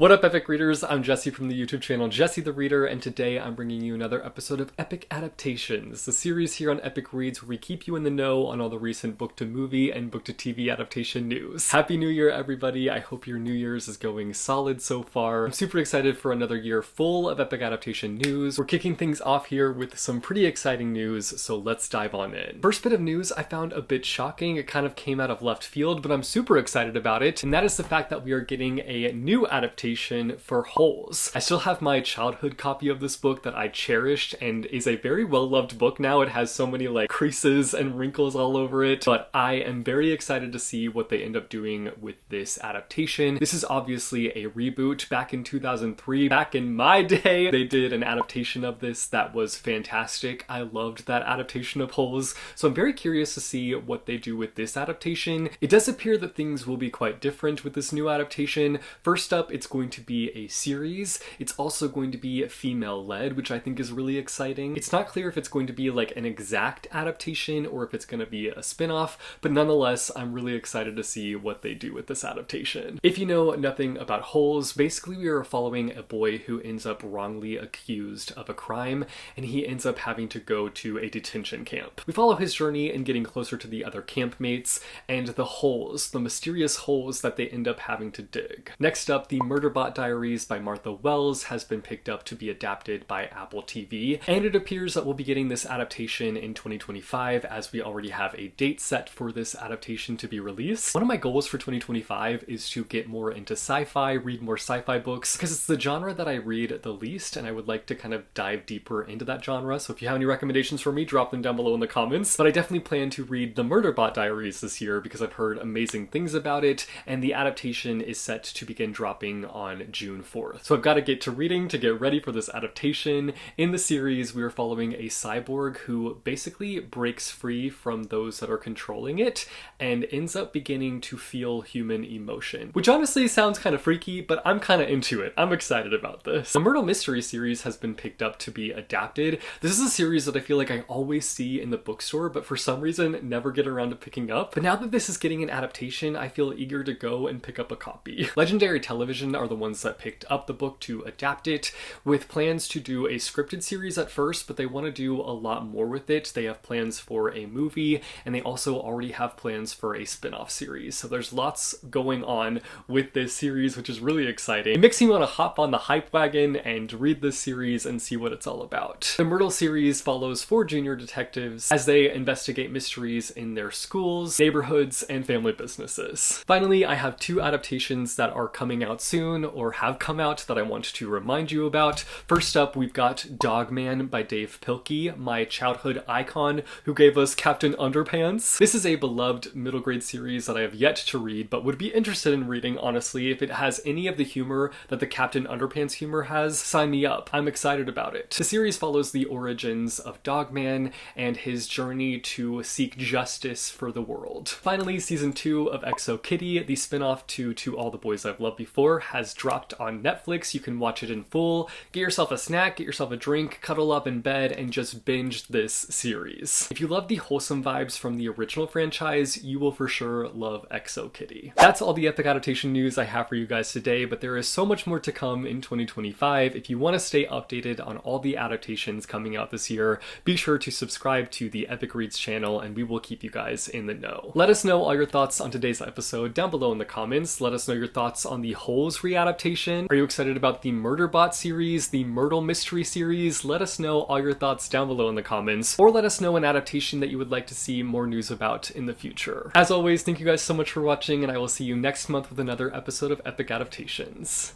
What up, Epic Readers? I'm Jesse from the YouTube channel Jesse the Reader, and today I'm bringing you another episode of Epic Adaptations, the series here on Epic Reads where we keep you in the know on all the recent book-to-movie and book-to-TV adaptation news. Happy New Year, everybody! I hope your New Year's is going solid so far. I'm super excited for another year full of Epic Adaptation news. We're kicking things off here with some pretty exciting news, so let's dive on in. First bit of news I found a bit shocking. It kind of came out of left field, but I'm super excited about it, and that is the fact that we are getting a new adaptation for Holes. I still have my childhood copy of this book that I cherished and is a very well-loved book now. It has so many creases and wrinkles all over it, but I am very excited to see what they end up doing with this adaptation. This is obviously a reboot. Back in 2003, back in my day, they did an adaptation of this that was fantastic. I loved that adaptation of Holes, so I'm very curious to see what they do with this adaptation. It does appear that things will be quite different with this new adaptation. First up, it's going to be a series. It's also going to be female-led, which I think is really exciting. It's not clear if it's going to be an exact adaptation or if it's going to be a spin-off, but nonetheless, I'm really excited to see what they do with this adaptation. If you know nothing about Holes, basically we are following a boy who ends up wrongly accused of a crime, and he ends up having to go to a detention camp. We follow his journey in getting closer to the other campmates and the holes, the mysterious holes that they end up having to dig. Next up, the Murderbot Diaries by Martha Wells has been picked up to be adapted by Apple TV, and it appears that we'll be getting this adaptation in 2025 as we already have a date set for this adaptation to be released. One of my goals for 2025 is to get more into sci-fi, read more sci-fi books, because it's the genre that I read the least, and I would like to kind of dive deeper into that genre. So if you have any recommendations for me, drop them down below in the comments. But I definitely plan to read the Murderbot Diaries this year because I've heard amazing things about it, and the adaptation is set to begin dropping on June 4th. So I've got to get to reading to get ready for this adaptation. In the series, we are following a cyborg who basically breaks free from those that are controlling it and ends up beginning to feel human emotion, which honestly sounds kind of freaky, but I'm kind of into it. I'm excited about this. The Myrtle mystery series has been picked up to be adapted. This is a series that I feel like I always see in the bookstore, but for some reason never get around to picking up. But now that this is getting an adaptation, I feel eager to go and pick up a copy. Legendary Television are the ones that picked up the book to adapt it, with plans to do a scripted series at first, but they want to do a lot more with it. They have plans for a movie, and they also already have plans for a spin-off series. So there's lots going on with this series, which is really exciting. It makes me want to hop on the hype wagon and read this series and see what it's all about. The Myrtle series follows 4 junior detectives as they investigate mysteries in their schools, neighborhoods, and family businesses. Finally, I have 2 adaptations that are coming out soon or have come out that I want to remind you about. First up, we've got Dogman by Dave Pilkey, my childhood icon who gave us Captain Underpants. This is a beloved middle grade series that I have yet to read, but would be interested in reading, honestly. If it has any of the humor that the Captain Underpants humor has, sign me up. I'm excited about it. The series follows the origins of Dogman and his journey to seek justice for the world. Finally, season 2 of EXO Kitty, the spin-off to All the Boys I've Loved Before, has dropped on Netflix. You can watch it in full, get yourself a snack, get yourself a drink, cuddle up in bed, and just binge this series. If you love the wholesome vibes from the original franchise, you will for sure love EXO Kitty. That's all the epic adaptation news I have for you guys today, but there is so much more to come in 2025. If you want to stay updated on all the adaptations coming out this year, be sure to subscribe to the Epic Reads channel, and we will keep you guys in the know. Let us know all your thoughts on today's episode down below in the comments. Let us know your thoughts on the Holes re-adaptation. Are you excited about the Murderbot series, the Myrtle mystery series? Let us know all your thoughts down below in the comments, or let us know an adaptation that you would like to see more news about in the future. As always, thank you guys so much for watching, and I will see you next month with another episode of Epic Adaptations.